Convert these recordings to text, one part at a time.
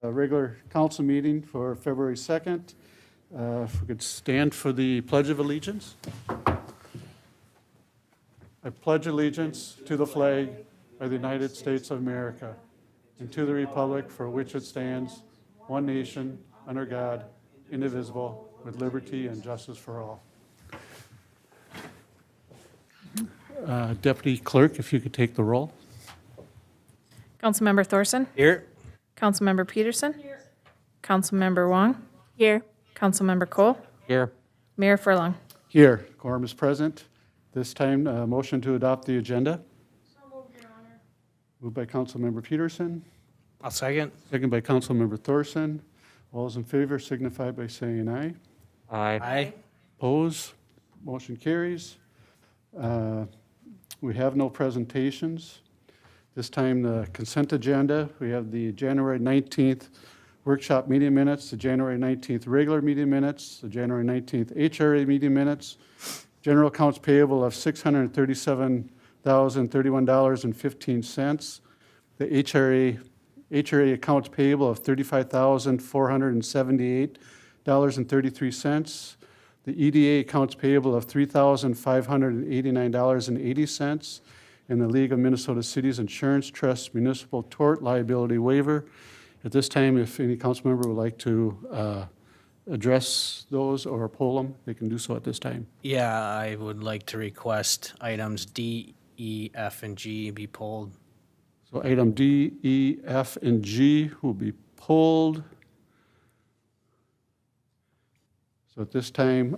A regular council meeting for February 2nd. If we could stand for the Pledge of Allegiance. I pledge allegiance to the flag of the United States of America and to the republic for which it stands, one nation, under God, indivisible, with liberty and justice for all. Deputy Clerk, if you could take the roll. Councilmember Thorson? Here. Councilmember Peterson? Here. Councilmember Wong? Here. Councilmember Cole? Here. Mayor Furlong? Here, quorum is present. This time, motion to adopt the agenda. So moved, Your Honor. Moved by Councilmember Peterson, I'll second. second by Councilmember Thorson. All those in favor signify by saying aye. Aye. Oppose, motion carries. We have no presentations. This time, the consent agenda, we have the January 19th workshop meeting minutes, the January 19th regular meeting minutes, the January 19th HRA meeting minutes, general accounts payable of $637,031.15, the HRA accounts payable of $35,478.33, the EDA accounts payable of $3,589.80, and the League of Minnesota Cities Insurance Trust Municipal Tort Liability Waiver. At this time, if any council member would like to address those or pull them, they can do so at this time. Yeah, I would like to request items D, E, F, and G be pulled. So item D, E, F, and G will be pulled. So at this time,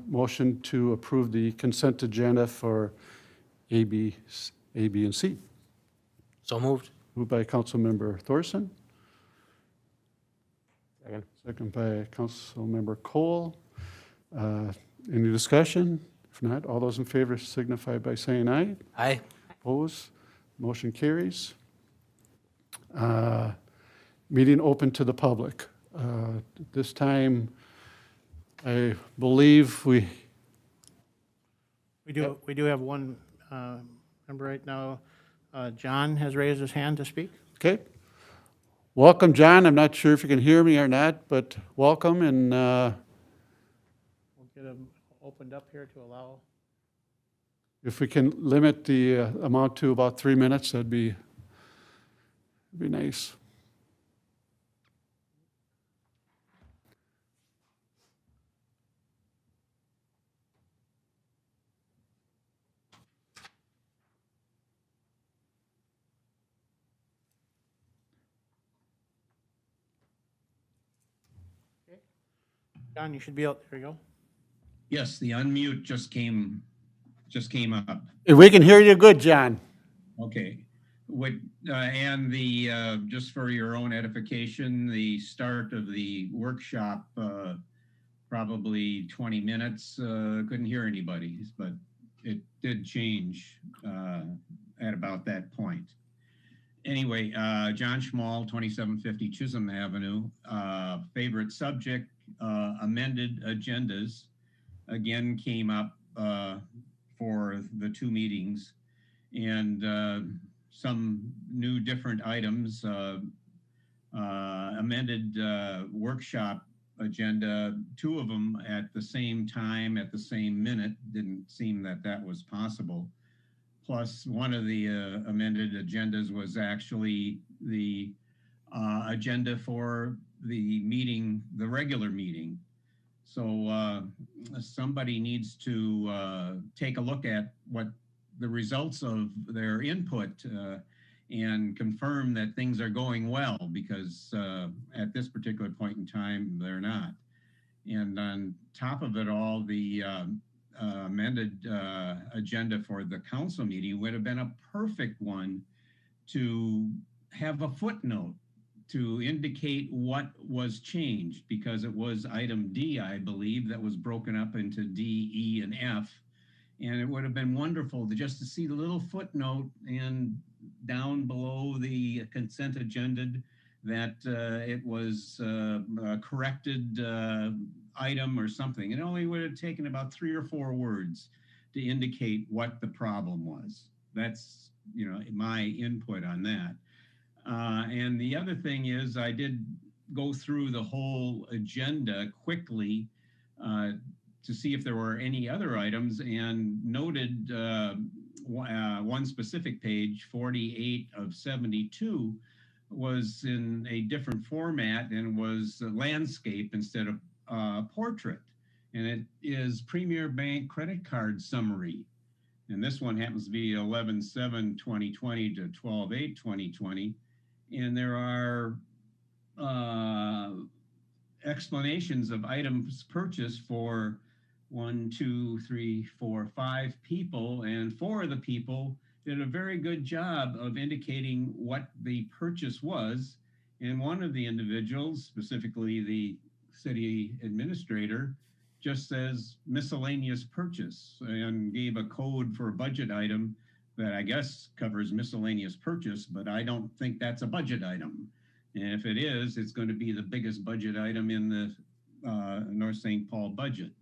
motion to approve the consent agenda for A, B, and C. So moved. Moved by Councilmember Thorson, Second. second by Councilmember Cole. Any discussion? If not, all those in favor signify by saying aye. Aye. Opposed? Motion carries. Meeting open to the public. At this time, I believe We do have one member right now. John has raised his hand to speak. okay. Welcome, John. I'm not sure if you can hear me or not, but welcome, and We'll get him opened up here to allow. if we can limit the amount to about 3 minutes, that'd be nice. John, you should be out. There you go. Yes, the unmute just came up. We can hear you good, John. Okay. And just for your own edification, the start of the workshop, probably 20 minutes, couldn't hear anybody, but it did change at about that point. Anyway, John Schmall, 2750 Chisholm Avenue. Favorite subject, amended agendas, again came up for the two meetings, and some new different items. Amended workshop agenda, two of them at the same time, at the same minute. Didn't seem that was possible. Plus, one of the amended agendas was actually the agenda for the meeting, the regular meeting. So somebody needs to take a look at what the results of their input and confirm that things are going well, because at this particular point in time, they're not. And on top of it all, the amended agenda for the council meeting would have been a perfect one to have a footnote to indicate what was changed, because it was item D, I believe, that was broken up into D, E, and F. And it would have been wonderful to see the little footnote and down below the consent agenda that it was a corrected item or something. It only would have taken about 3 or 4 words to indicate what the problem was. That's, my input on that. And the other thing is I did go through the whole agenda quickly to see if there were any other items and noted one specific page, 48 of 72, was in a different format and was landscape instead of portrait. And it is Premier Bank Credit Card Summary. And this one happens to be 11/7/2020 to 12/8/2020. And there are explanations of items purchased for 1, 2, 3, 4, 5 people, and 4 of the people did a very good job of indicating what the purchase was. And one of the individuals, specifically the city administrator, just says miscellaneous purchase and gave a code for a budget item that I guess covers miscellaneous purchase, but I don't think that's a budget item. And if it is, it's going to be the biggest budget item in the North St. Paul budget.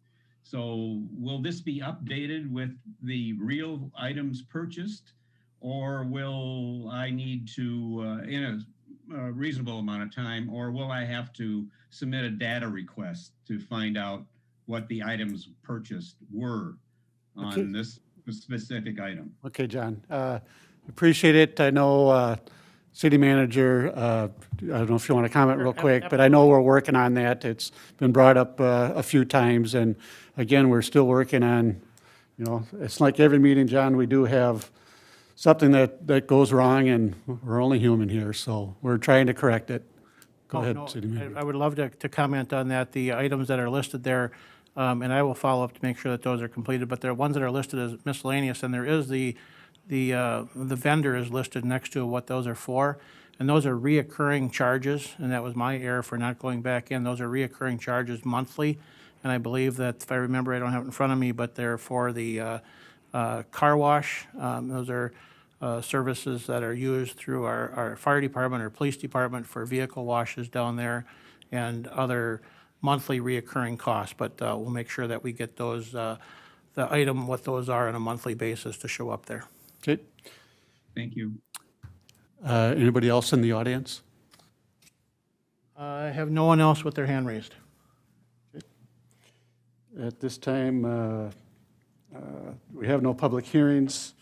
So will this be updated with the real items purchased, or will I need to, in a reasonable amount of time, or will I have to submit a data request to find out what the items purchased were on this specific item? Okay, John. Appreciate it. I know City Manager, I don't know if you want to comment real quick, but I know we're working on that. It's been brought up a few times, and again, we're still working on, it's like every meeting, John, we do have something that goes wrong, and we're only human here, so we're trying to correct it. Go ahead, City Manager. I would love to comment on that. The items that are listed there, and I will follow up to make sure that those are completed, but there are ones that are listed as miscellaneous, and there is the vendor is listed next to what those are for, and those are reoccurring charges, and that was my error for not going back in. Those are reoccurring charges monthly, and I believe that, if I remember, I don't have it in front of me, but they're for the car wash. Those are services that are used through our fire department or police department for vehicle washes down there, and other monthly reoccurring costs. But we'll make sure that we get those, the item, what those are on a monthly basis to show up there. Okay. Thank you. Anybody else in the audience? I have no one else with their hand raised. At this time, we have no public hearings.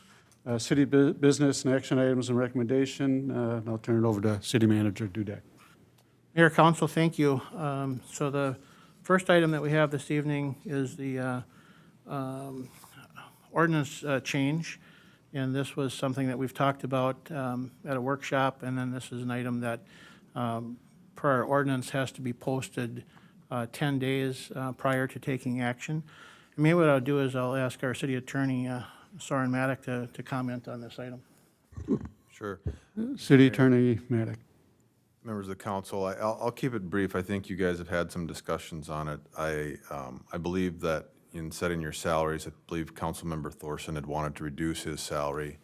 City business and action items and recommendation. I'll turn it over to City Manager Dudek. Mayor, Council, thank you. So the first item that we have this evening is the ordinance change. And this was something that we've talked about at a workshop, and then this is an item that, per our ordinance, has to be posted 10 days prior to taking action. And maybe what I'll do is I'll ask our city attorney, Soren Maddock, to comment on this item. Sure. City Attorney Maddock. Members of the council, I'll keep it brief. I think you guys have had some discussions on it. I believe that in setting your salaries, I believe Councilmember Thorson had wanted to reduce his salary.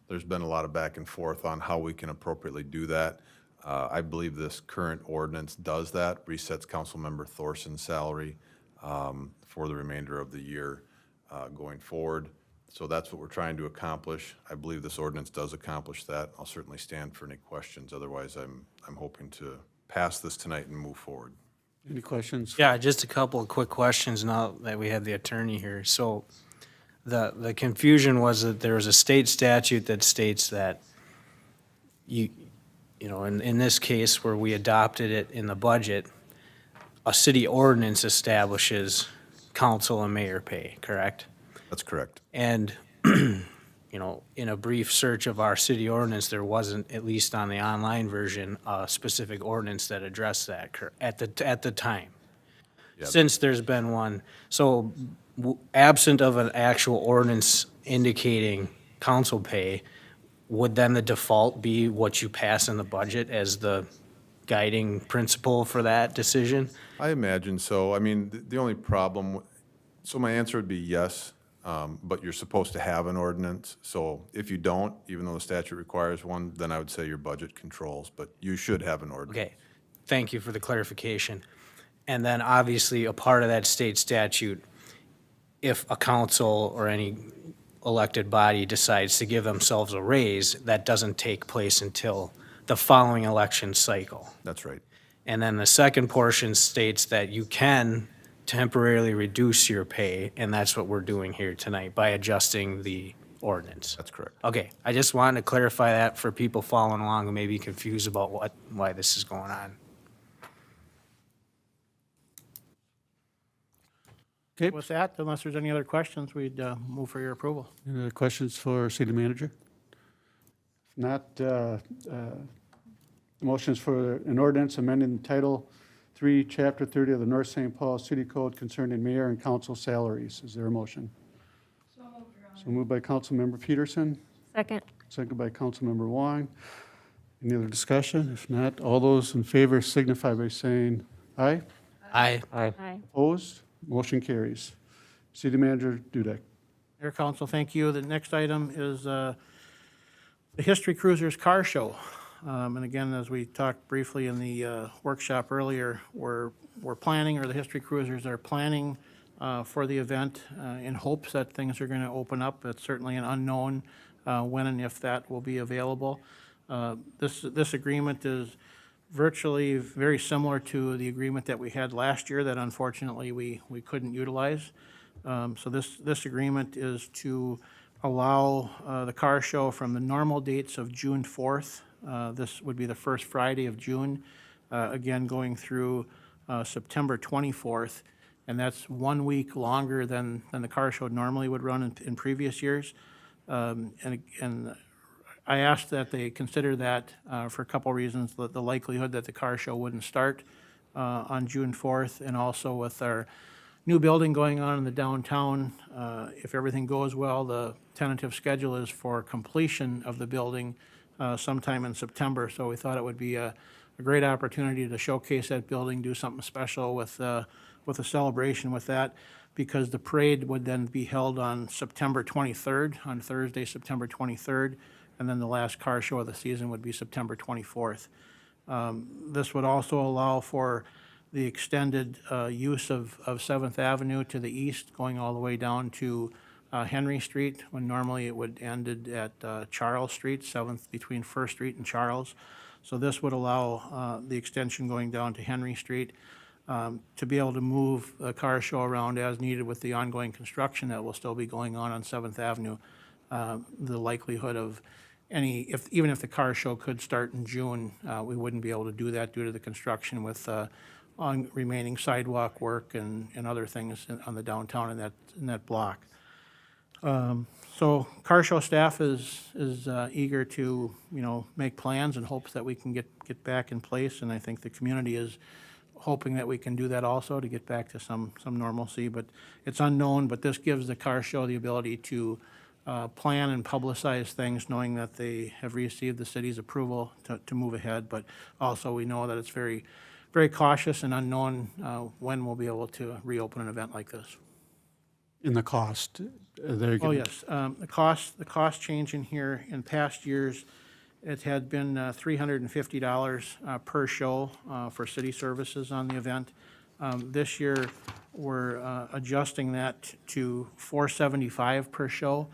There's been a lot of back and forth on how we can appropriately do that. I believe this current ordinance does that, resets Councilmember Thorson's salary for the remainder of the year going forward. So that's what we're trying to accomplish. I believe this ordinance does accomplish that. I'll certainly stand for any questions. Otherwise, I'm hoping to pass this tonight and move forward. Any questions? Yeah, just a couple of quick questions now that we have the attorney here. So the confusion was that there was a state statute that states that you know, in this case where we adopted it in the budget, a city ordinance establishes council and mayor pay, correct? That's correct. And, you know, in a brief search of our city ordinance, there wasn't, at least on the online version, a specific ordinance that addressed that at the time. Yeah. Since there's been one, so absent of an actual ordinance indicating council pay, would then the default be what you pass in the budget as the guiding principle for that decision? I imagine so. I mean, the only problem, so my answer would be yes, but you're supposed to have an ordinance. So if you don't, even though the statute requires one, then I would say your budget controls, but you should have an ordinance. Okay, thank you for the clarification. And then obviously a part of that state statute, if a council or any elected body decides to give themselves a raise, that doesn't take place until the following election cycle. That's right. And then the second portion states that you can temporarily reduce your pay, and that's what we're doing here tonight by adjusting the ordinance. That's correct. Okay, I just wanted to clarify that for people following along who may be confused about why this is going on. Okay, With that, unless there's any other questions, we'd move for your approval. any other questions for city manager? If not, motions for an ordinance amending Title 3, Chapter 30 of the North St. Paul City Code concerning mayor and council salaries. Is there a motion? So moved by Councilmember Peterson, Second. second by Councilmember Wong. Any other discussion? If not, all those in favor signify by saying aye. Aye. Aye. Opposed? Motion carries. City Manager Dudek. Mayor, Council, thank you. The next item is the History Cruisers Car Show. And again, as we talked briefly in the workshop earlier, we're planning, or the History Cruisers are planning for the event in hopes that things are going to open up. It's certainly an unknown when and if that will be available. This agreement is virtually very similar to the agreement that we had last year that unfortunately we couldn't utilize. So this agreement is to allow the car show from the normal dates of June 4th. This would be the first Friday of June, again going through September 24th. And that's 1 week longer than the car show normally would run in previous years. And I asked that they consider that for a couple reasons. The likelihood that the car show wouldn't start on June 4th, and also with our new building going on in the downtown, if everything goes well, the tentative schedule is for completion of the building sometime in September. So we thought it would be a great opportunity to showcase that building, do something special with a celebration with that, because the parade would then be held on September 23rd, on Thursday, September 23rd, and then the last car show of the season would be September 24th. This would also allow for the extended use of 7th Avenue to the east, going all the way down to Henry Street, when normally it would ended at Charles Street, 7th between First Street and Charles. So this would allow the extension going down to Henry Street to be able to move the car show around as needed with the ongoing construction that will still be going on 7th Avenue. The likelihood of even if the car show could start in June, we wouldn't be able to do that due to the construction with on remaining sidewalk work and other things on the downtown in that block. So car show staff is eager to, make plans in hopes that we can get back in place, and I think the community is hoping that we can do that also to get back to some normalcy, but it's unknown. But this gives the car show the ability to plan and publicize things, knowing that they have received the city's approval to move ahead. But also we know that it's very, very cautious and unknown when we'll be able to reopen an event like this. In the cost, they're Oh, gonna- yes. The cost change in here, in past years, it had been $350 per show for city services on the event. This year, we're adjusting that to $475 per show,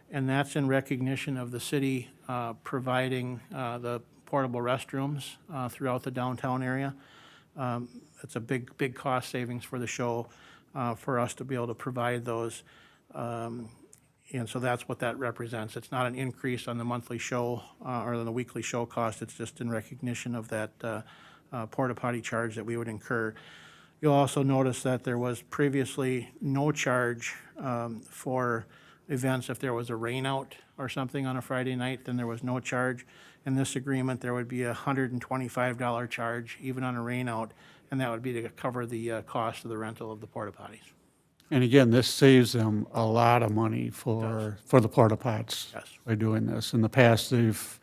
and that's in recognition of the city providing the portable restrooms throughout the downtown area. It's a big cost savings for the show for us to be able to provide those. And so that's what that represents. It's not an increase on the monthly show or the weekly show cost. It's just in recognition of that porta potty charge that we would incur. You'll also notice that there was previously no charge for events. If there was a rainout or something on a Friday night, then there was no charge. In this agreement, there would be a $125 charge even on a rainout, and that would be to cover the cost of the rental of the porta potties. And again, this saves them a lot of money for the porta pots. Yes. By doing this. In the past, they've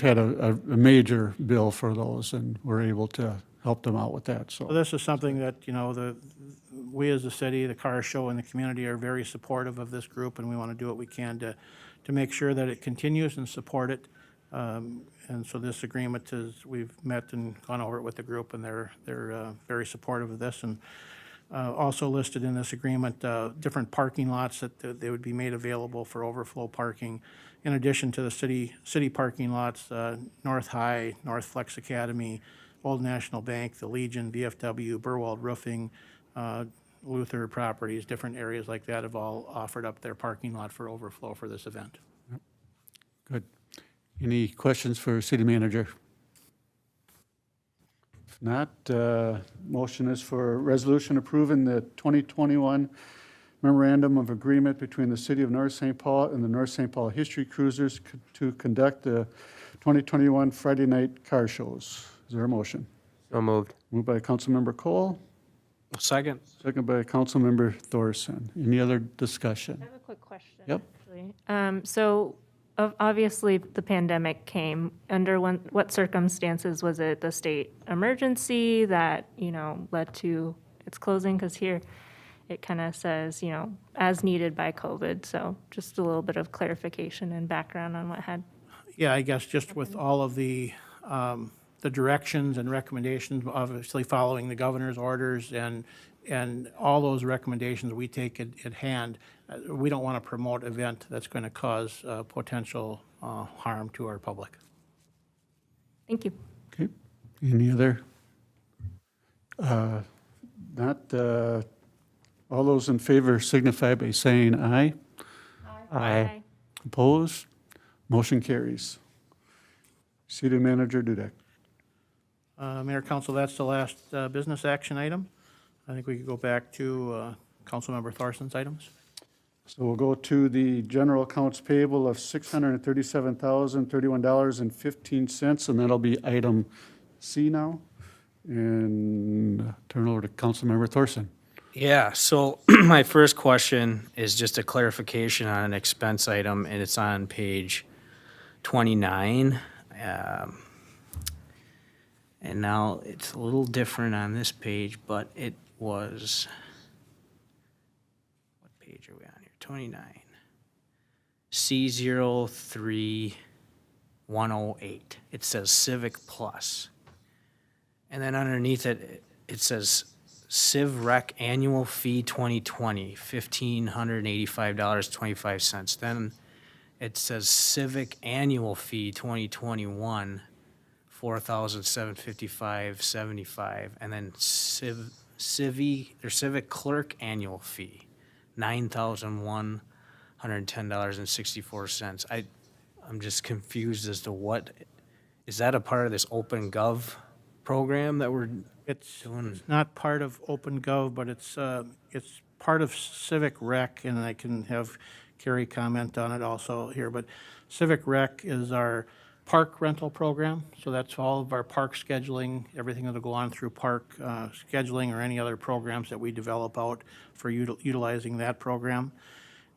had a major bill for those, and we're able to help them out with that, So so. this is something that, we as a city, the car show, and the community are very supportive of this group, and we want to do what we can to make sure that it continues and support it. And so this agreement is, we've met and gone over it with the group, and they're very supportive of this. And Also listed in this agreement, different parking lots that they would be made available for overflow parking, in addition to the city parking lots, North High, North Flex Academy, Old National Bank, the Legion, VFW, Burwald Roofing, Luther Properties, different areas like that have all offered up their parking lot for overflow for this event. Good. Any questions for city manager? If not, motion is for resolution approving the 2021 memorandum of agreement between the city of North St. Paul and the North St. Paul History Cruisers to conduct the 2021 Friday night car shows. Is there a motion? So moved. Moved by Councilmember Cole, Second. second by Councilmember Thorson. Any other discussion? I have a quick question. Yep. Actually. So obviously the pandemic came. Under what circumstances was it the state emergency that, led to its closing? Because here it kind of says, as needed by COVID. So just a little bit of clarification and background on what had. Yeah, I guess just with all of the directions and recommendations, obviously following the governor's orders and all those recommendations we take at hand, we don't want to promote an event that's going to cause potential harm to our public. Thank you. Okay. Any other? Not, all those in favor signify by saying aye. Aye. Opposed? Motion carries. City Manager Dudek. Mayor, Council, that's the last business action item. I think we could go back to Councilmember Thorson's items. So we'll go to the general accounts payable of $637,031.15, and that'll be item C now. And turn over to Councilmember Thorson. Yeah, so my first question is just a clarification on an expense item, and it's on page 29. And now it's a little different on this page, but it was, what page are we on here? 29. C03108. It says Civic Plus. And then underneath it, it says Civ Rec Annual Fee 2020, $1,585.25. Then it says Civic Annual Fee 2021, $4,755.75, and then Civic Clerk Annual Fee, $9,110.64. I'm just confused as to what, is that a part of this Open Gov program that we're It's doing? not part of OpenGov, but it's part of Civic Rec, and I can have Carrie comment on it also here. But Civic Rec is our park rental program, so that's all of our park scheduling, everything that'll go on through park scheduling or any other programs that we develop out for utilizing that program.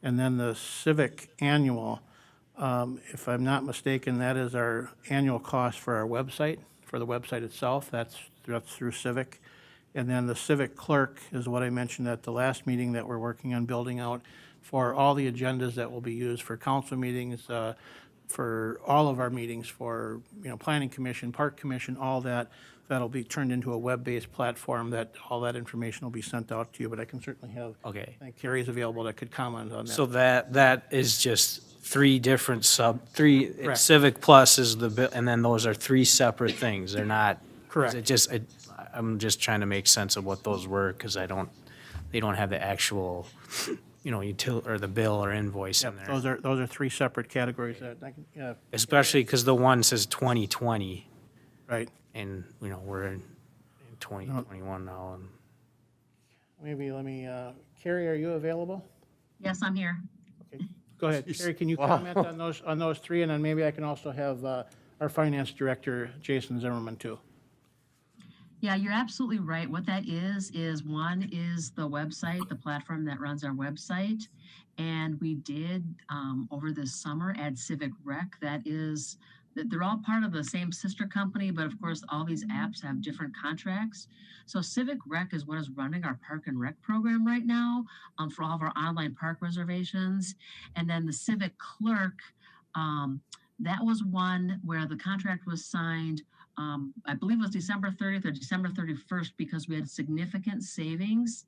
And then the Civic Annual, if I'm not mistaken, that is our annual cost for our website, for the website itself. That's through Civic. And then the Civic Clerk is what I mentioned at the last meeting that we're working on building out for all the agendas that will be used for council meetings, for all of our meetings, for, Planning Commission, Park Commission, all that. That'll be turned into a web-based platform that all that information will be sent out to you, but I can certainly have, Okay. I think Carrie's available that could comment on that. So that is just three different Correct. Civic Plus is the, and then those are three separate things. They're not. Correct. I'm just trying to make sense of what those were, because they don't have the actual, or the bill or invoice in there. Those are three separate categories that I can, yeah, Especially because the one says 2020, right. and, we're in 2021 now, and Maybe let me, Carrie, are you available? Yes, I'm here. Okay, go ahead. Carrie, can you comment on those three? And then maybe I can also have our finance director, Jason Zimmerman, too. Yeah, you're absolutely right. What that is one is the website, the platform that runs our website. And we did, over this summer, add Civic Rec. They're all part of the same sister company, but of course, all these apps have different contracts. So Civic Rec is what is running our Park and Rec program right now for all of our online park reservations. And then the Civic Clerk, that was one where the contract was signed I believe it was December 30th or December 31st, because we had significant savings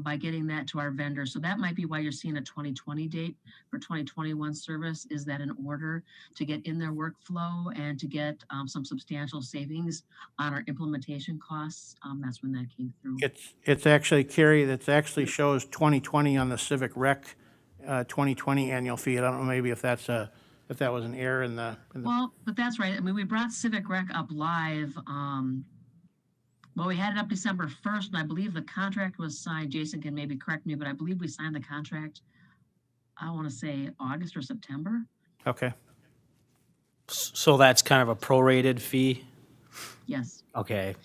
by getting that to our vendor. So that might be why you're seeing a 2020 date for 2021 service, is that in order to get in their workflow and to get some substantial savings on our implementation costs, that's when that came through. It's actually, Carrie, that actually shows 2020 on the Civic Rec 2020 annual fee. I don't know, maybe if that's if that was an error in the. Well, but that's right. I mean, we brought Civic Rec up live. Well, we had it up December 1st, and I believe the contract was signed. Jason can maybe correct me, but I believe we signed the contract, I want to say August or September. Okay. So that's kind of a prorated fee? Yes. Okay.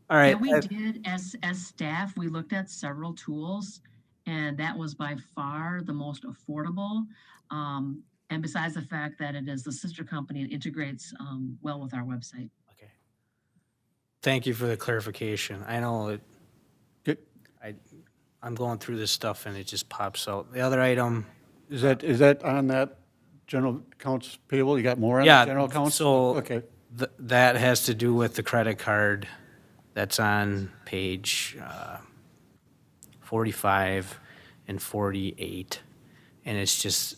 All right. And we did, as staff, we looked at several tools, and that was by far the most affordable. And besides the fact that it is the sister company, it integrates well with our website. Okay. Thank you for the clarification. I know it, Okay. I'm going through this stuff and it just pops out. The other item, Is that on that general accounts payable? You got more on Yeah, the general accounts? so- Okay. that has to do with the credit card that's on page 45 and 48. And it's just,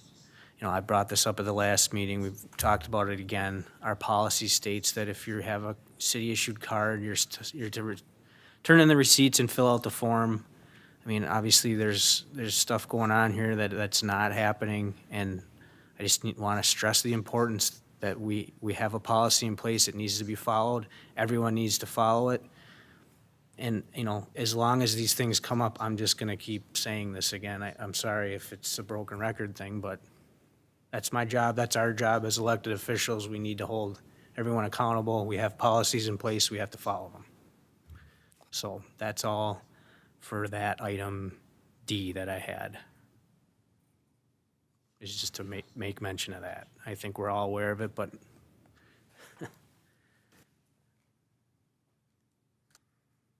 I brought this up at the last meeting. We've talked about it again. Our policy states that if you have a city-issued card, you're to turn in the receipts and fill out the form. I mean, obviously, there's stuff going on here that's not happening, and I just want to stress the importance that we have a policy in place. It needs to be followed. Everyone needs to follow it. And, as long as these things come up, I'm just going to keep saying this again. I'm sorry if it's a broken record thing, but that's my job. That's our job as elected officials. We need to hold everyone accountable. We have policies in place. We have to follow them. So that's all for that item D that I had. It's just to make mention of that. I think we're all aware of it, but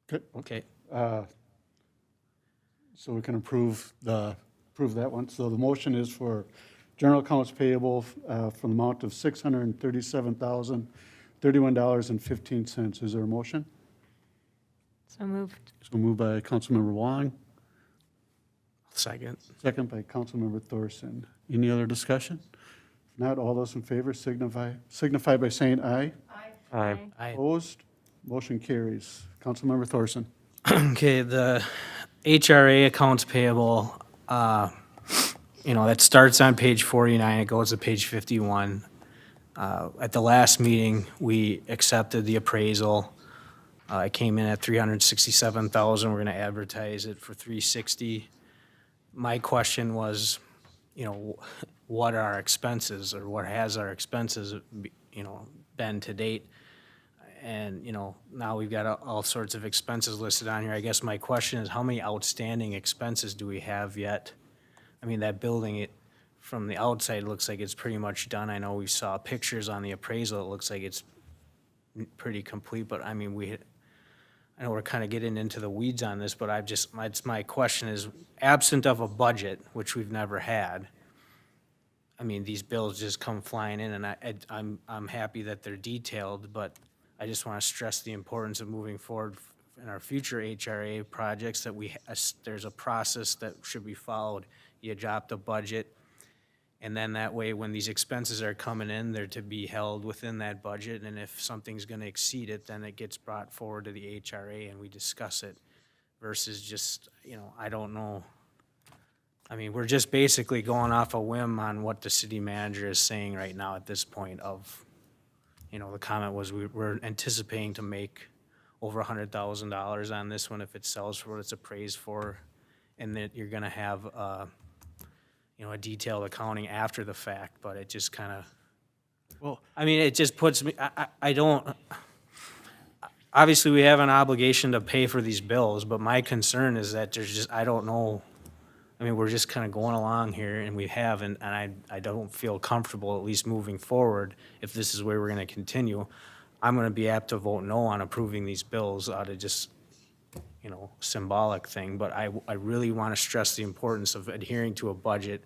Good. okay. So we can approve that one. So the motion is for general accounts payable from the amount of $637,031.15. Is there a motion? So moved. So moved by Councilmember Wong, Second. second by Councilmember Thorson. Any other discussion? If not, all those in favor signify by saying aye. Aye. I Opposed? Motion carries. Councilmember Thorson. Okay, the HRA accounts payable, that starts on page 49, it goes to page 51. At the last meeting, we accepted the appraisal. It came in at $367,000. We're gonna advertise it for $360,000. My question was, what are our expenses, or what has our expenses, been to date? And, now we've got all sorts of expenses listed on here. I guess my question is, how many outstanding expenses do we have yet? I mean, that building, from the outside, looks like it's pretty much done. I know we saw pictures on the appraisal. It looks like it's pretty complete, but I mean, I know we're kind of getting into the weeds on this, but my question is, absent of a budget, which we've never had, I mean, these bills just come flying in, and I'm happy that they're detailed, but I just want to stress the importance of moving forward in our future HRA projects, that there's a process that should be followed. You adopt a budget, and then that way, when these expenses are coming in, they're to be held within that budget, and if something's going to exceed it, then it gets brought forward to the HRA and we discuss it, versus just, I don't know. I mean, we're just basically going off a whim on what the city manager is saying right now at this point of, the comment was we're anticipating to make over $100,000 on this one if it sells for what it's appraised for, and that you're gonna have, a detailed accounting after the fact, but it just kind of, Well, I mean, it just puts me, I don't, obviously, we have an obligation to pay for these bills, but my concern is that there's just, I don't know, I mean, we're just kind of going along here, and we have, and I don't feel comfortable, at least moving forward, if this is where we're going to continue. I'm going to be apt to vote no on approving these bills out of just, symbolic thing, but I really want to stress the importance of adhering to a budget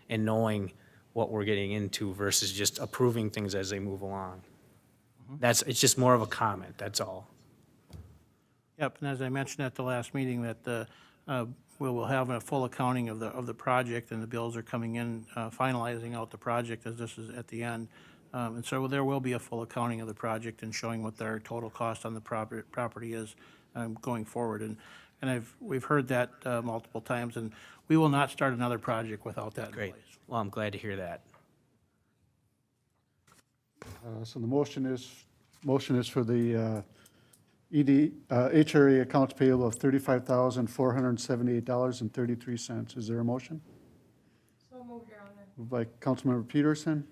and knowing what we're getting into versus just approving things as they move along. It's just more of a comment, that's all. Yep, and as I mentioned at the last meeting, that we will have a full accounting of the project, and the bills are coming in, finalizing out the project as this is at the end. And so there will be a full accounting of the project and showing what their total cost on the property is going forward. And we've heard that multiple times, and we will not start another project without that in Great. place. Well, I'm glad to hear that. So the motion is for the HRA accounts payable of $35,478.33. Is there a motion? So moved, Your Honor. Moved by Councilmember Peterson,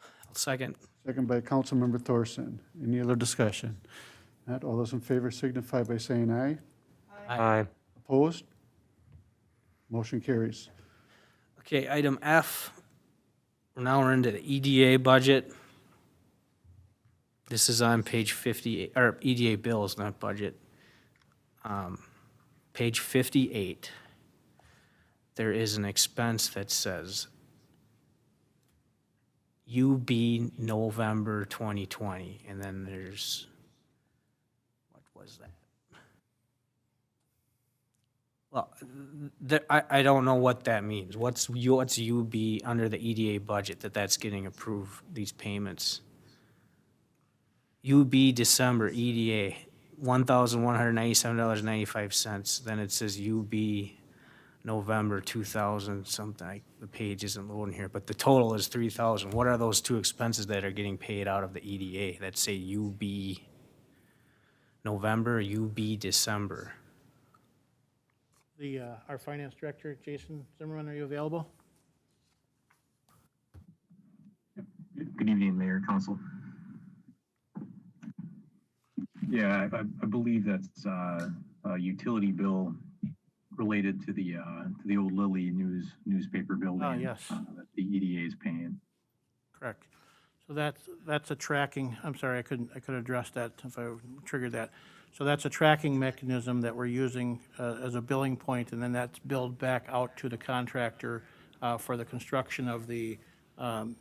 I'll second. second by Councilmember Thorson. Any other discussion? Not all those in favor signify by saying aye. Aye. Opposed? Motion carries. Okay, item F, now we're into the EDA budget. This is on page 58, or EDA bills, not budget. Page 58. There is an expense that says UB November 2020, and then there's, what was that? Well, I don't know what that means. What's UB under the EDA budget that's getting approved, these payments? UB December EDA, $1,197.95. Then it says UB November 2000 something. The page isn't loading here, but the total is 3,000. What are those two expenses that are getting paid out of the EDA that say UB November, UB December? Our finance director, Jason Zimmerman, are you available? Good evening, Mayor, Council. Yeah, I believe that's a utility bill related to the old Lilly newspaper building. Yes. That the EDA is paying. Correct. So that's a tracking, I'm sorry, I could address that if I triggered that. So that's a tracking mechanism that we're using as a billing point, and then that's billed back out to the contractor for the construction of the Uptown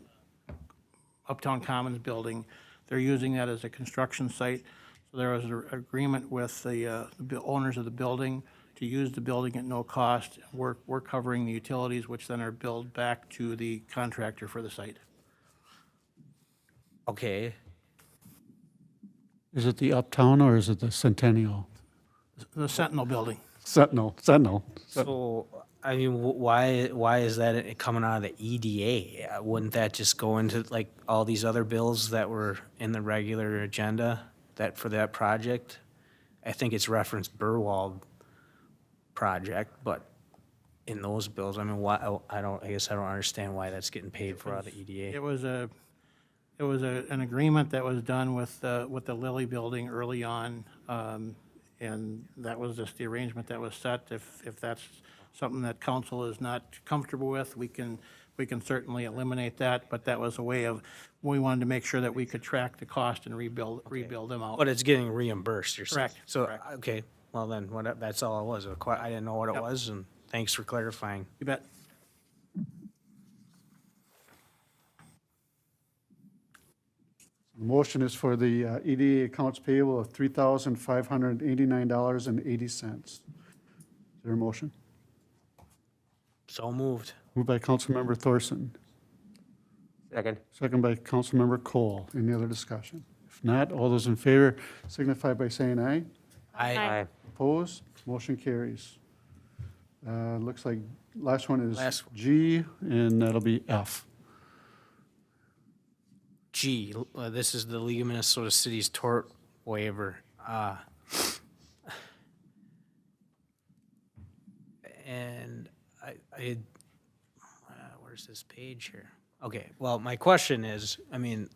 Commons building. They're using that as a construction site. So there was an agreement with the owners of the building to use the building at no cost. We're covering the utilities, which then are billed back to the contractor for the site. Okay, Is it the Uptown or is it the Centennial? The Sentinel building. Sentinel. so, I mean, why is that coming out of the EDA? Wouldn't that just go into like all these other bills that were in the regular agenda for that project? I think it's referenced Burwald project, but in those bills, I mean, why, I guess I don't understand why that's getting paid for out of the EDA. It was an agreement that was done with the Lilly building early on, and that was just the arrangement that was set. If that's something that council is not comfortable with, we can certainly eliminate that, but that was a way of, we wanted to make sure that we could track the cost and rebuild them out. But it's getting reimbursed, you're saying? Correct, So, correct. okay, well then, that's all it was. I didn't know what it was, and thanks for clarifying. You bet. The motion is for the EDA accounts payable of $3,589.80. Is there a motion? So moved. Moved by Councilmember Thorson, Second. second by Councilmember Cole. Any other discussion? If not, all those in favor signify by saying aye. Aye. Opposed? Motion carries. Looks like last one is Last one. G, and that'll be F. G, this is the League of Minnesota Cities tort waiver. And where's this page here? Okay, well, my question is, I mean,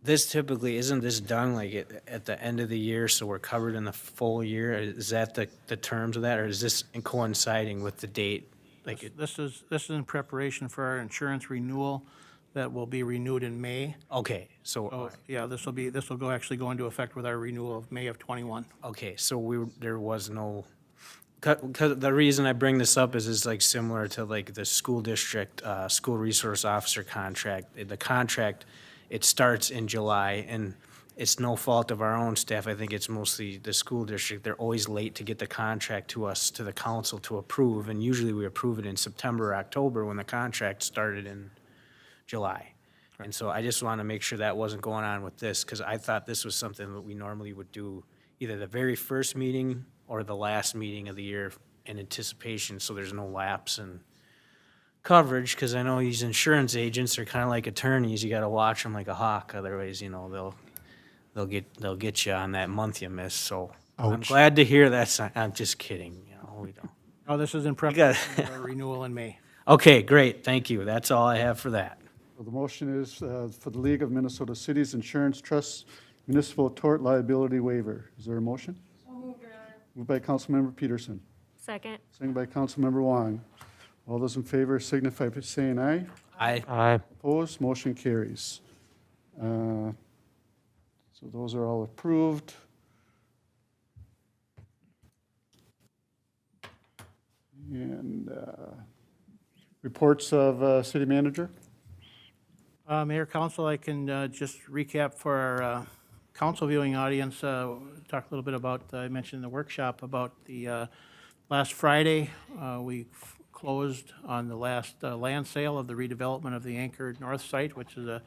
this typically, isn't this done like at the end of the year, so we're covered in the full year? Is that the terms of that, or is this coinciding with the date? Like, This is in preparation for our insurance renewal that will be renewed in May. okay, so, So, yeah, this will actually go into effect with our renewal of May of '21. okay, so there was no, because the reason I bring this up is it's like similar to like the school district, school resource officer contract. The contract it starts in July, and it's no fault of our own staff. I think it's mostly the school district. They're always late to get the contract to us, to the council to approve, and usually we approve it in September or October when the contract started in July. And so I just want to make sure that wasn't going on with this, because I thought this was something that we normally would do either the very first meeting or the last meeting of the year in anticipation, so there's no lapse in coverage, because I know these insurance agents are kind of like attorneys. You got to watch them like a hawk, otherwise, you know, they'll get you on that month you miss. So I'm Ouch. glad to hear that. I'm just kidding, you know, we don't. Oh, this is in got preparation for renewal in May. Okay, great, thank you. That's all I have for that. So the motion is for the League of Minnesota Cities Insurance Trust Municipal Tort Liability Waiver. Is there a motion? Moved by Councilmember Peterson, Second. seconded by Councilmember Wong. All those in favor signify by saying aye. Aye. Opposed, motion carries. So those are all approved. And reports of city manager? Mayor, council, I can just recap for our council viewing audience, talk a little bit about, I mentioned in the workshop about the last Friday, we closed on the last land sale of the redevelopment of the Anchor North site, which is a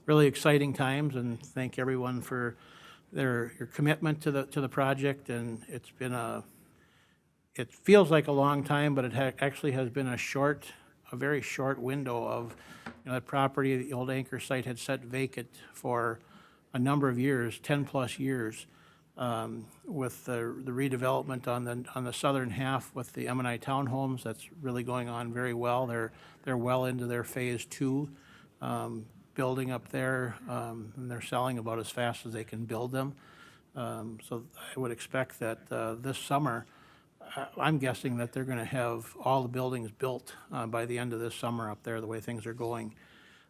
really exciting times, and thank everyone for your commitment to the project. And it's been it feels like a long time, but it actually has been a very short window of, you know, that property, the old Anchor site had sat vacant for a number of years, 10-plus years, with the redevelopment on the southern half with the M&I Townhomes. That's really going on very well. They're well into their phase 2 building up there, and they're selling about as fast as they can build them. So I would expect that this summer, I'm guessing that they're going to have all the buildings built by the end of this summer up there, the way things are going.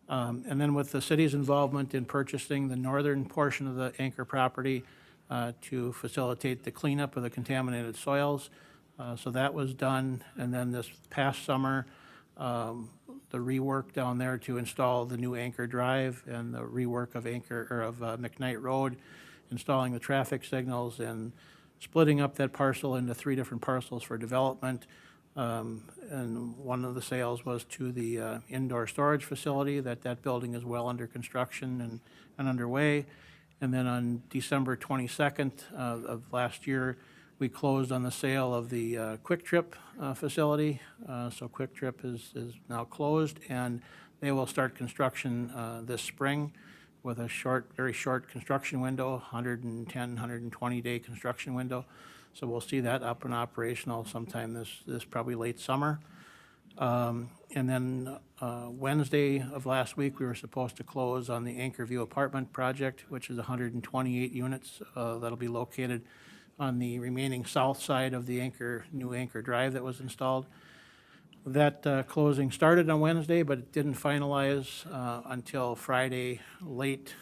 And then with the city's involvement in purchasing the northern portion of the Anchor property to facilitate the cleanup of the contaminated soils. So that was done. And then this past summer, the rework down there to install the new Anchor Drive and the rework of McKnight Road, installing the traffic signals and splitting up that parcel into 3 different parcels for development. And one of the sales was to the indoor storage facility. That building is well under construction and underway. And then on December 22nd of last year, we closed on the sale of the Quick Trip facility. So Quick Trip is now closed, and they will start construction this spring with a very short construction window, 110, 120-day construction window. So we'll see that up and operational sometime this probably late summer. And then Wednesday of last week, we were supposed to close on the Anchor View apartment project, which is 128 units that'll be located on the remaining south side of the new Anchor Drive that was installed. That closing started on Wednesday, but it didn't finalize until Friday late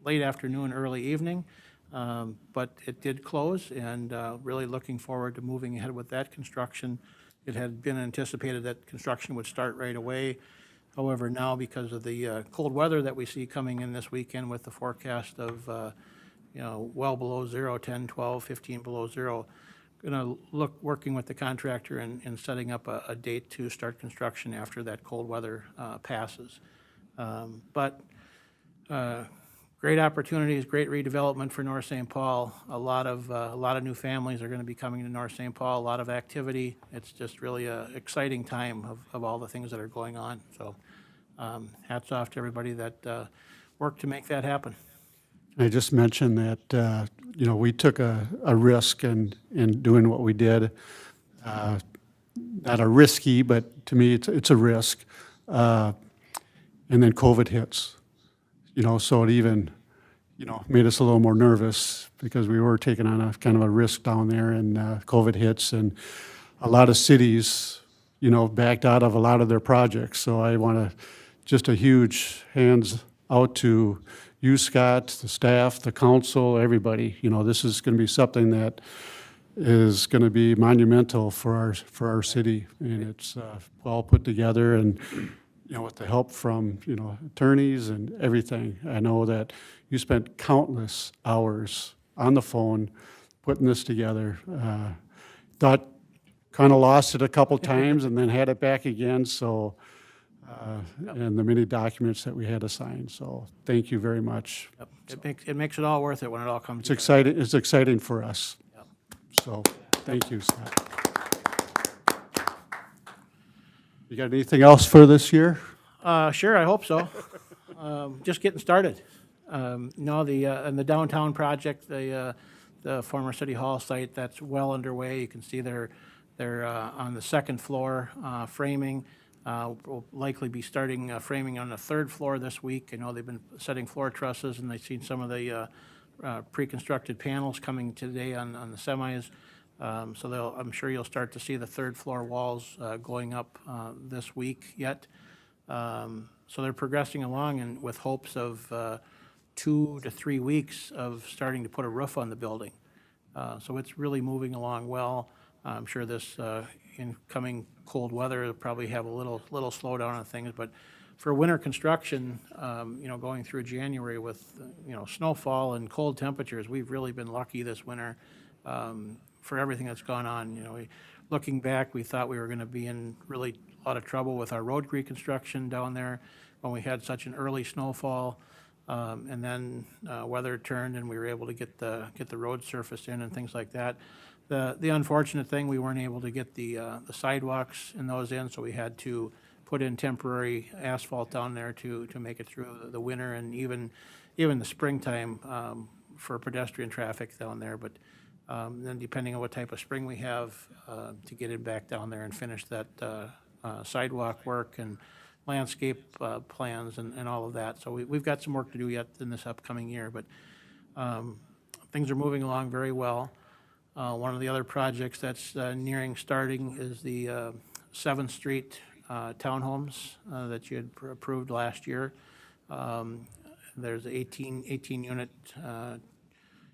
afternoon, early evening. But it did close, and really looking forward to moving ahead with that construction. It had been anticipated that construction would start right away. However, now because of the cold weather that we see coming in this weekend with the forecast of well below 0, 10, 12, 15 below 0, going to working with the contractor and setting up a date to start construction after that cold weather passes. But great opportunities, great redevelopment for North St. Paul. A lot of new families are going to be coming to North St. Paul. A lot of activity. It's just really an exciting time of all the things that are going on. So, hats off to everybody that worked to make that happen. I just mentioned that, we took a risk in doing what we did. Not a risky, but to me, it's a risk. And then COVID hits, so it even, made us a little more nervous because we were taking on a kind of a risk down there, and COVID hits, and a lot of cities, backed out of a lot of their projects. So I want to just a huge hands out to you, Scott, the staff, the council, everybody. This is going to be something that is going to be monumental for our city, and it's well put together. And with the help from, attorneys and everything. I know that you spent countless hours on the phone putting this together. Thought, kind of lost it a couple times and then had it back again, so, and the many documents that we had to sign. So thank you very much. Yep. It makes it all worth it when it all comes It's together. exciting, it's exciting for us. So, thank you, Scott. You got anything else for this year? Sure, I hope so. Just getting started. No, in the downtown project, the former City Hall site, that's well underway. You can see they're on the second floor framing. We'll likely be starting framing on the third floor this week. I know they've been setting floor trusses, and they've seen some of the pre-constructed panels coming today on the semis. So I'm sure you'll start to see the third floor walls going up this week yet. So they're progressing along and with hopes of 2 to 3 weeks of starting to put a roof on the building. So it's really moving along well. I'm sure this incoming cold weather will probably have a little slowdown on things, but for winter construction, going through January with, snowfall and cold temperatures, we've really been lucky this winter for everything that's gone on. Looking back, we thought we were going to be in really a lot of trouble with our road reconstruction down there when we had such an early snowfall. And then weather turned and we were able to get the road surface in and things like that. The unfortunate thing, we weren't able to get the sidewalks and those in, so we had to put in temporary asphalt down there to make it through the winter and even the springtime for pedestrian traffic down there. But then depending on what type of spring we have, to get it back down there and finish that sidewalk work and landscape plans and all of that. So we've got some work to do yet in this upcoming year, but things are moving along very well. One of the other projects that's nearing starting is the 7th Street Townhomes that you had approved last year. There's 18 unit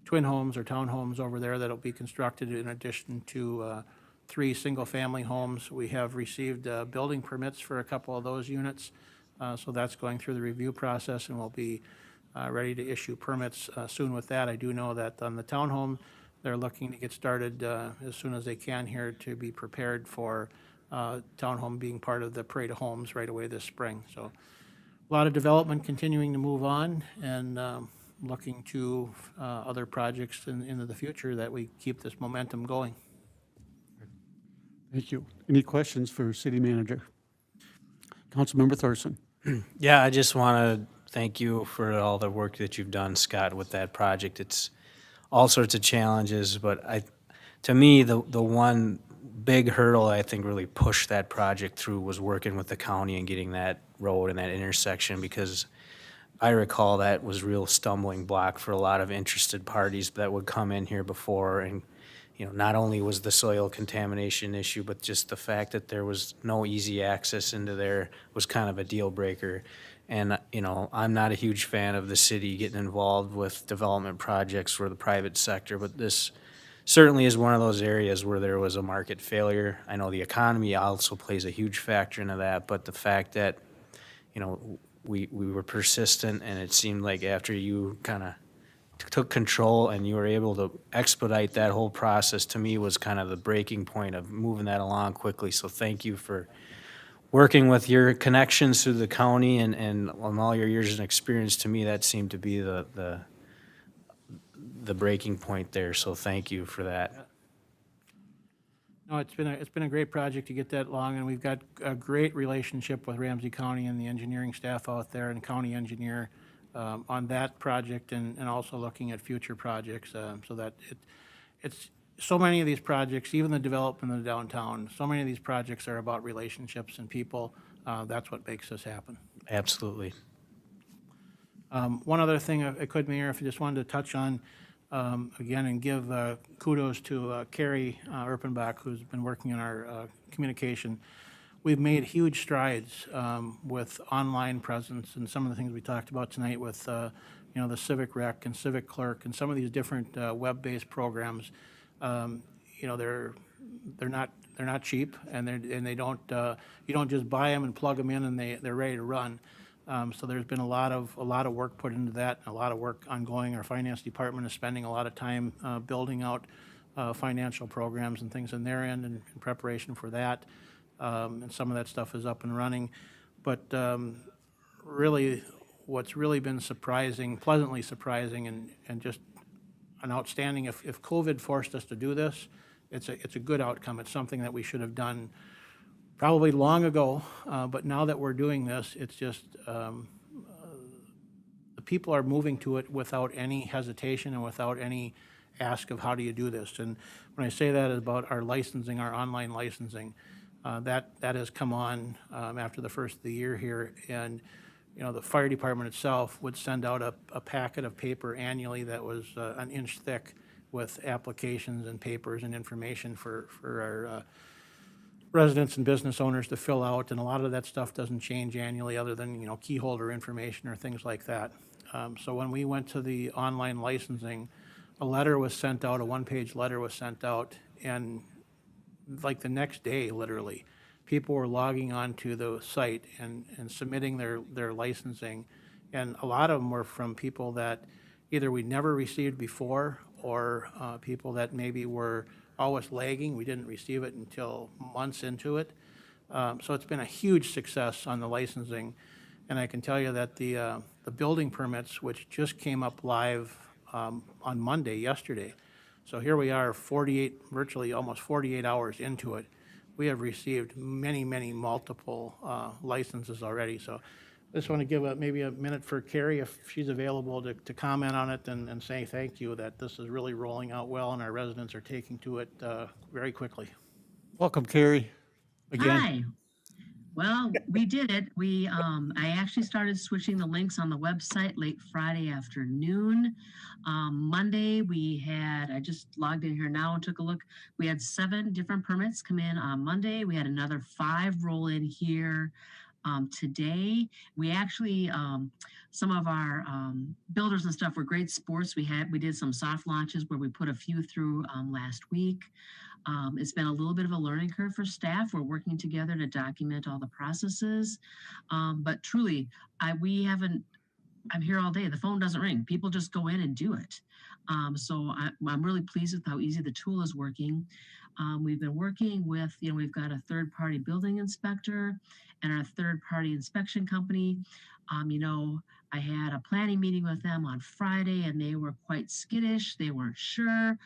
twin homes or townhomes over there that'll be constructed in addition to 3 single-family homes. We have received building permits for a couple of those units, so that's going through the review process, and we'll be ready to issue permits soon with that. I do know that on the townhome, they're looking to get started as soon as they can here to be prepared for townhome being part of the parade of homes right away this spring. So a lot of development continuing to move on, and looking to other projects into the future that we keep this momentum going. Thank you. Any questions for City Manager? Councilmember Thorson. Yeah, I just want to thank you for all the work that you've done, Scott, with that project. It's all sorts of challenges, but to me, the one big hurdle I think really pushed that project through was working with the county and getting that road and that intersection, because I recall that was real stumbling block for a lot of interested parties that would come in here before. And not only was the soil contamination issue, but just the fact that there was no easy access into there was kind of a deal breaker. And, I'm not a huge fan of the city getting involved with development projects for the private sector, but this certainly is one of those areas where there was a market failure. I know the economy also plays a huge factor into that, but the fact that, we were persistent, and it seemed like after you kind of took control and you were able to expedite that whole process, to me was kind of the breaking point of moving that along quickly. So thank you for working with your connections through the county and all your years of experience. To me, that seemed to be the breaking point there. So thank you for that. No, it's been a great project to get that long, and we've got a great relationship with Ramsey County and the engineering staff out there and county engineer on that project, and also looking at future projects, so that it's so many of these projects, even the development of the downtown, so many of these projects are about relationships and people. That's what makes this happen. Absolutely. One other thing I could, Mayor, if you just wanted to touch on, again, and give kudos to Carrie Erpenbach, who's been working on our communication. We've made huge strides with online presence and some of the things we talked about tonight with, the Civic Rec and Civic Clerk and some of these different web-based programs. They're they're not cheap, and they don't, you don't just buy them and plug them in and they're ready to run. So there's been a lot of work put into that, and a lot of work ongoing. Our finance department is spending a lot of time building out financial programs and things in their end in preparation for that. And some of that stuff is up and running. But really, what's really been surprising, pleasantly surprising, and just an outstanding, if COVID forced us to do this, it's a good outcome. It's something that we should have done probably long ago, but now that we're doing this, it's just, the people are moving to it without any hesitation and without any ask of how do you do this. And when I say that is about our licensing, our online licensing, that has come on after the first of the year here. And, you know, the fire department itself would send out a packet of paper annually that was an inch thick with applications and papers and information for our residents and business owners to fill out, and a lot of that stuff doesn't change annually other than, you know, key holder information or things like that. So when we went to the online licensing, a letter was sent out, a one-page letter was sent out, and like the next day, literally, people were logging onto the site and submitting their licensing, and a lot of them were from people that either we never received before, or people that maybe were always lagging. We didn't receive it until months into it. So it's been a huge success on the licensing. And I can tell you that the building permits, which just came up live on Monday, yesterday. So here we are, virtually almost 48 hours into it. We have received many, many multiple licenses already. So I just want to give maybe a minute for Carrie, if she's available, to comment on it and say thank you, that this is really rolling out well and our residents are taking to it very quickly. Welcome, Carrie. Again. Hi. Well, we did it. I actually started switching the links on the website late Friday afternoon. Monday, I just logged in here now and took a look. We had 7 different permits come in on Monday. We had another 5 roll in here today. We actually, some of our builders and stuff were great sports. We did some soft launches where we put a few through last week. It's been a little bit of a learning curve for staff. We're working together to document all the processes. But truly, I'm here all day. The phone doesn't ring. People just go in and do it. So I'm really pleased with how easy the tool is working. We've been working with, we've got a third-party building inspector and our third-party inspection company. I had a planning meeting with them on Friday, and they were quite skittish. They weren't sure.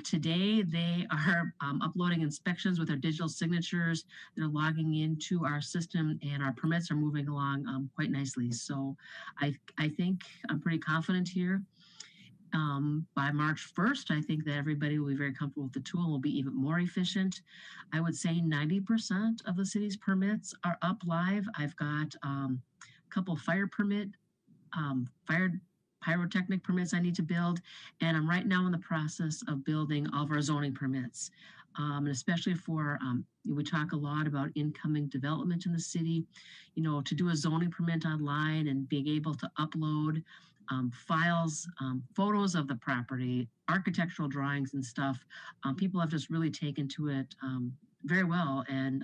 Today, they are uploading inspections with their digital signatures. They're logging into our system, and our permits are moving along quite nicely. So I think I'm pretty confident here. By March 1st, I think that everybody will be very comfortable with the tool and will be even more efficient. I would say 90% of the city's permits are up live. I've got a couple fire permit, fire pyrotechnic permits I need to build, and I'm right now in the process of building all of our zoning permits. And especially for, we talk a lot about incoming development in the city, to do a zoning permit online and being able to upload files, photos of the property, architectural drawings and stuff. People have just really taken to it very well, and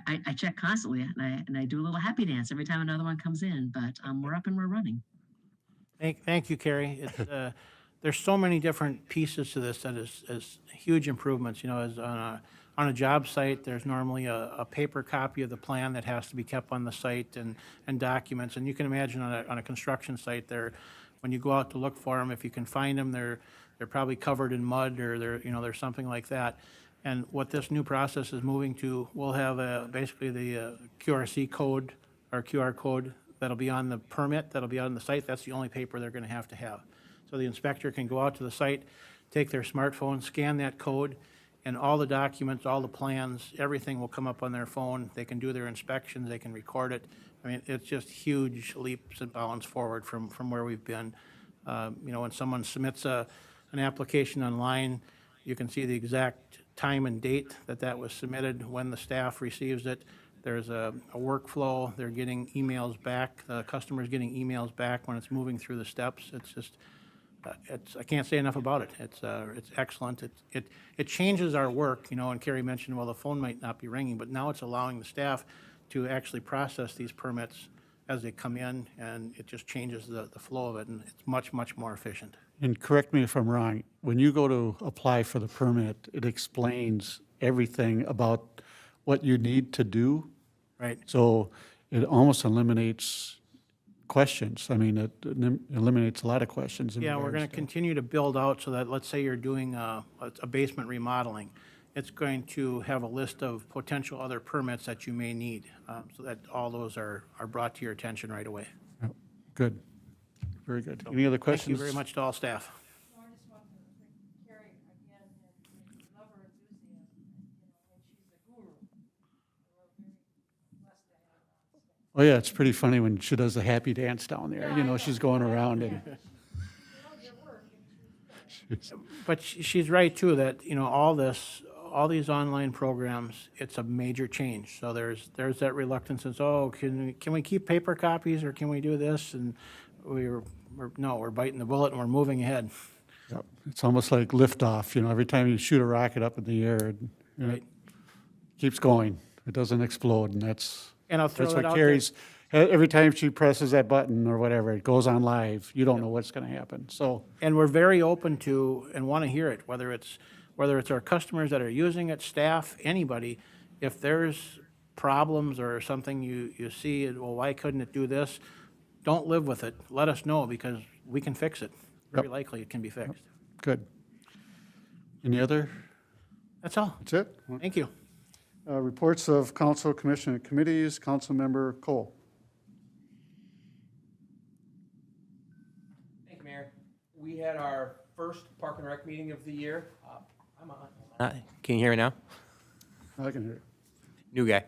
I check constantly, and I do a little happy dance every time another one comes in. But we're up and we're running. Thank you, Carrie. There's so many different pieces to this that is huge improvements. As on a job site, there's normally a paper copy of the plan that has to be kept on the site and documents. And you can imagine on a construction site, when you go out to look for them, if you can find them, they're probably covered in mud, or there's something like that. And what this new process is moving to, we'll have basically the QRC code or QR code that'll be on the permit, that'll be on the site. That's the only paper they're going to have. So the inspector can go out to the site, take their smartphone, scan that code, and all the documents, all the plans, everything will come up on their phone. They can do their inspections, they can record it. I mean, it's just huge leaps and bounds forward from where we've been. When someone submits an application online, you can see the exact time and date that was submitted, when the staff receives it. There's a workflow. They're getting emails back. The customer's getting emails back when it's moving through the steps. It's just I can't say enough about it. It's excellent. It changes our work, you know, and Carrie mentioned, well, the phone might not be ringing, but now it's allowing the staff to actually process these permits as they come in, and it just changes the flow of it, and it's much, much more efficient. And correct me if I'm wrong, when you go to apply for the permit, it explains everything about what you need to do. Right. So it almost eliminates questions. I mean, it eliminates a lot of questions. in Yeah, we're regards going to continue to build out so that, let's say you're doing a basement remodeling, it's going to have a list of potential other permits that you may need, so that all those are brought to your attention right away. Yeah, good, very good. Any other questions? Thank you very much to all staff. So I just want to thank Carrie again, and love her enthusiasm, and she's a guru. We're very blessed to have her on staff. Oh, yeah, it's pretty funny when she does the happy dance down there. You know, she's going around and. But she's right too, that, you know, all these online programs, it's a major change. So there's that reluctance, and can we keep paper copies, or can we do this? And we're biting the bullet and we're moving ahead. Yep. It's almost like liftoff, you know, every time you shoot a rocket up in the air, it Right. keeps going. It doesn't explode, and that's And I'll throw what it out there. Carrie's, every time she presses that button or whatever, it goes on live. You don't know what's going to happen, so. And we're very open to and want to hear it, whether it's our customers that are using it, staff, anybody. If there's problems or something you see, well, why couldn't it do this? Don't live with it. Let us know, because we can fix it. Very likely it can be fixed. Good. Any other? That's all. That's it? Thank you. Reports of council, commission, and committees. Councilmember Cole. Thank you, Mayor. We had our first Park and Rec meeting of the year. I'm on. Can you hear me now? I can hear you. New guy.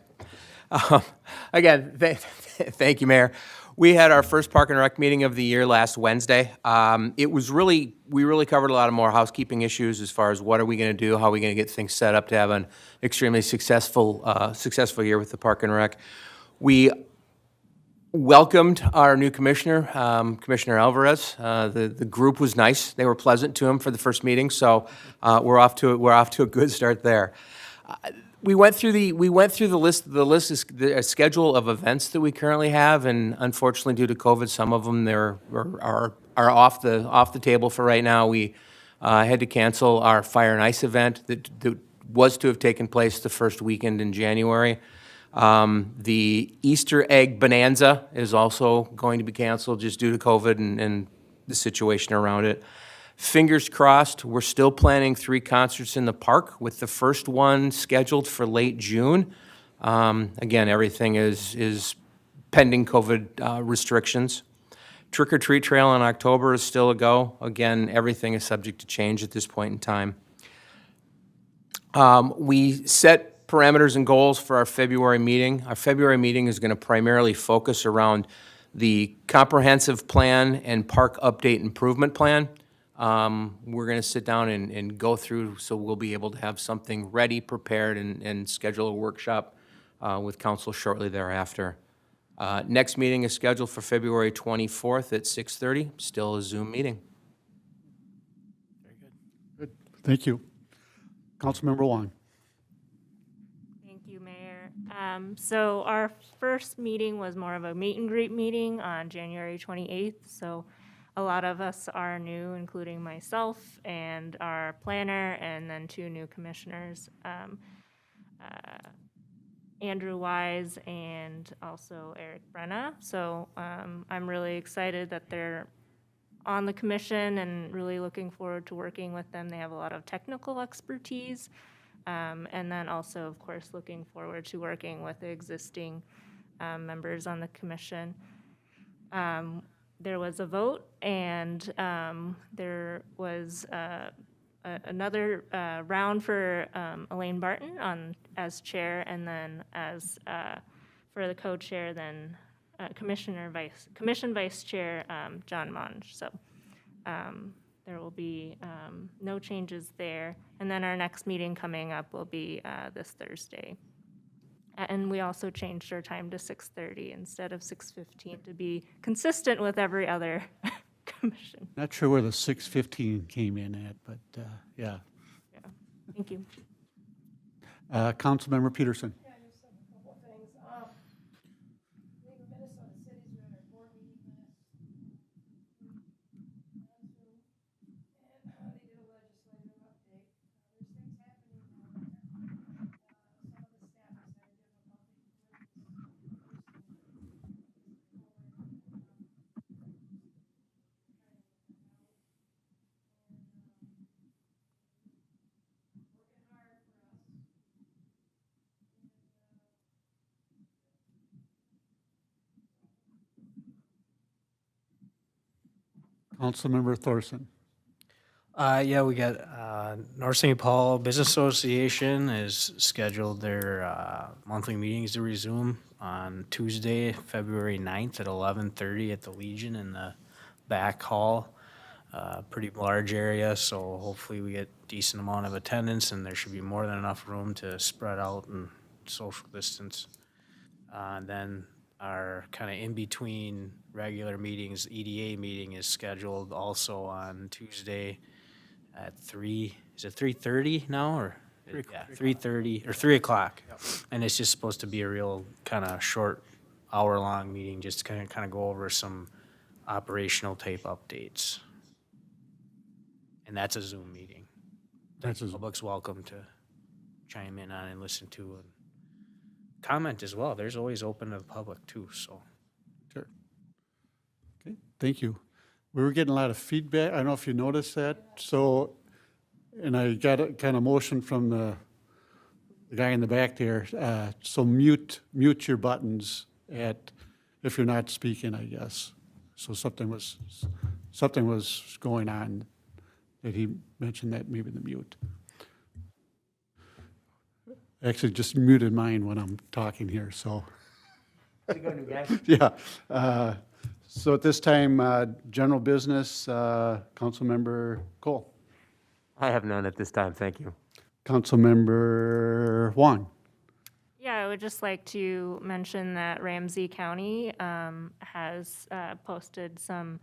Again, thank you, Mayor. We had our first Park and Rec meeting of the year last Wednesday. We really covered a lot of more housekeeping issues as far as what are we going to do, how are we going to get things set up to have an extremely successful year with the Park and Rec. We welcomed our new commissioner, Commissioner Alvarez. The group was nice. They were pleasant to him for the first meeting, so we're off to a good start there. We went through the list. The list is the schedule of events that we currently have, and unfortunately, due to COVID, some of them are off the table for right now. We had to cancel our Fire and Ice event that was to have taken place the first weekend in January. The Easter Egg Bonanza is also going to be canceled just due to COVID and the situation around it. Fingers crossed, we're still planning 3 concerts in the park, with the first one scheduled for late June. Again, everything is pending COVID restrictions. Trick or Treat Trail in October is still a go. Again, everything is subject to change at this point in time. We set parameters and goals for our February meeting. Our February meeting is going to primarily focus around the comprehensive plan and park update improvement plan. We're going to sit down and go through, so we'll be able to have something ready, prepared, and schedule a workshop with council shortly thereafter. Next meeting is scheduled for February 24th at 6:30, still a Zoom meeting. Very good. Good. Thank you. Councilmember Wong. Thank you, Mayor. So our first meeting was more of a meet and greet meeting on January 28th. So a lot of us are new, including myself and our planner, and then 2 new commissioners, Andrew Wise and also Eric Brenna. So I'm really excited that they're on the commission and really looking forward to working with them. They have a lot of technical expertise. And then also, of course, looking forward to working with the existing members on the commission. There was a vote, and there was another round for Elaine Barton as chair, and then as for the co-chair, then commission vice chair John Monge. So there will be no changes there. And then our next meeting coming up will be this Thursday. And we also changed our time to 6:30 instead of 6:15 to be consistent with every other Commission. Not sure where the 6:15 came in at, but yeah. Thank you. Councilmember Peterson. Yeah, just a couple of things. League of Minnesota Cities, we had our board meeting last week on Zoom, and they did a legislative update. There's things happening down there. Some of the staff has had a difficulty working hard for us. Councilmember Thorson. Yeah, we got, North St. Paul Business Association is scheduled their, monthly meetings to resume on Tuesday, February 9th at 11:30 at the Legion in the back hall. Pretty large area, so hopefully we get decent amount of attendance and there should be more than enough room to spread out and social distance. Then our kind of in-between regular meetings, EDA meeting is scheduled also on Tuesday at 3, is it 3:30 now, or? Yeah, 3:30, or 3 o'clock. And it's just supposed to be a real kind of short, hour-long meeting, just to kind of go over some operational type updates. And that's a Zoom meeting. That's a Zoom. Public's welcome to chime in on and listen to and comment as well. There's always open to the public too, so. Sure. Okay, thank you. We were getting a lot of feedback. I don't know if you noticed that. So, and I got a kind of motion from the guy in the back there. So mute your buttons if you're not speaking, I guess. So something was going on that he mentioned, that maybe the mute. Actually, just muted mine when I'm talking here, so. Yeah. So at this time, general business, Councilmember Cole. I have none at this time, thank you. Councilmember Juan. Yeah, I would just like to mention that Ramsey County has posted some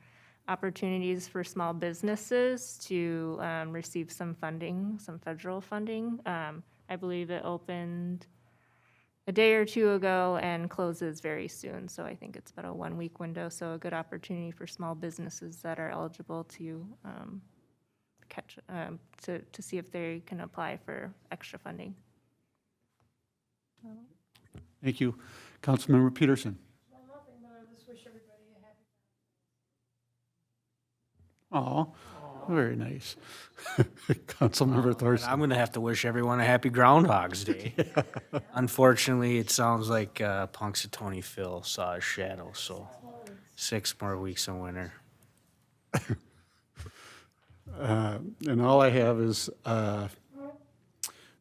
opportunities for small businesses to receive some funding, some federal funding. I believe it opened a day or two ago and closes very soon, so I think it's about a 1-week window, so a good opportunity for small businesses that are eligible to to see if they can apply for extra funding. Thank you. Councilmember Peterson. Well, nothing, but I just wish everybody a happy. Oh, very nice. Councilmember Thorson. I'm gonna have to wish everyone a happy Groundhog's Day. Unfortunately, it sounds like Punxsutawney Phil saw his shadow, so 6 more weeks of winter. And all I have is,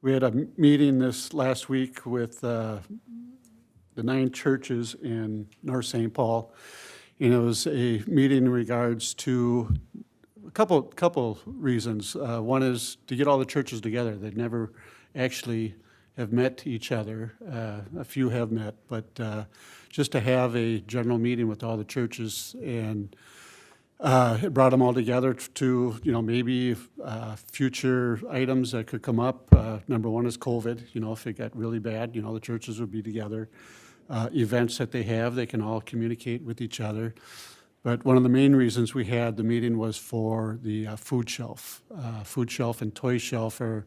we had a meeting this last week with the 9 churches in North St. Paul. And it was a meeting in regards to a couple reasons. One is to get all the churches together. They never actually have met each other. A few have met, but just to have a general meeting with all the churches, and it brought them all together to, maybe future items that could come up. Number one is COVID. If it got really bad, the churches would be together. Events that they have, they can all communicate with each other. But one of the main reasons we had the meeting was for the food shelf. Food shelf and toy shelf are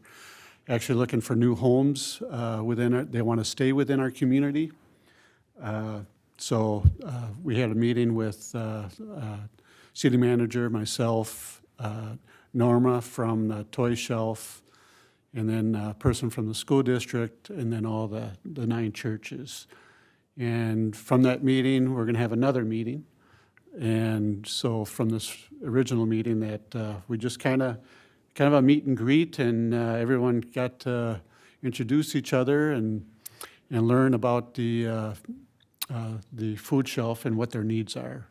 actually looking for new homes they want to stay within our community. So we had a meeting with city manager, myself, Norma from the toy shelf, and then a person from the school district, and then all the 9 churches. And from that meeting, we're going to have another meeting. And so from this original meeting that we just kind of a meet and greet, and everyone got to introduce each other and learn about the food shelf and what their needs are.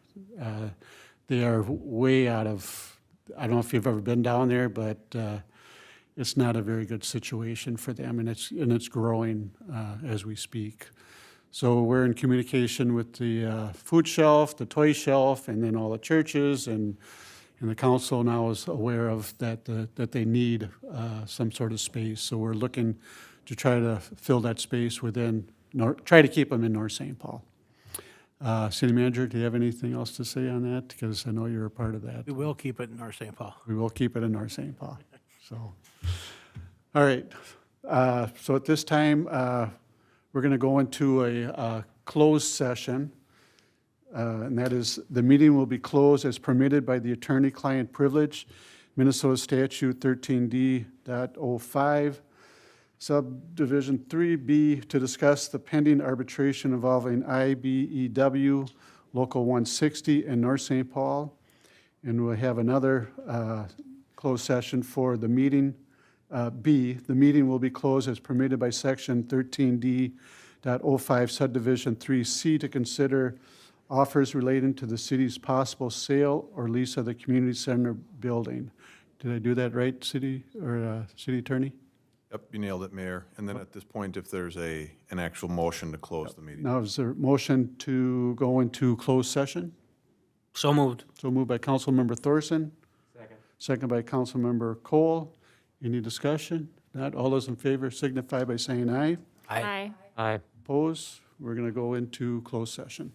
They are way out of, I don't know if you've ever been down there, but it's not a very good situation for them, and it's growing as we speak. So we're in communication with the food shelf, the toy shelf, and then all the churches, and And the council now is aware of that, that they need some sort of space. So we're looking to try to fill that space within, try to keep them in North St. Paul. City Manager, do you have anything else to say on that? Because I know you're a part of that. We will keep it in North St. Paul. We will keep it in North St. Paul. So, all right. So at this time, we're going to go into a closed session. And that is, the meeting will be closed as permitted by the attorney-client privilege, Minnesota Statute 13D.05, Subdivision 3B, to discuss the pending arbitration involving IBEW Local 160 in North St. Paul. And we'll have another closed session for the meeting B. The meeting will be closed as permitted by Section 13D.05 Subdivision 3C to consider offers relating to the city's possible sale or lease of the community center building. Did I do that right, city attorney? Yep, you nailed it, Mayor. And then at this point, if there's an actual motion to close the meeting. Now, is there a motion to go into closed session? So moved. So moved by Councilmember Thorson. Second. Second by Councilmember Cole. Any discussion? Not, all those in favor signify by saying aye. Aye. Aye. Opposed? We're going to go into closed session.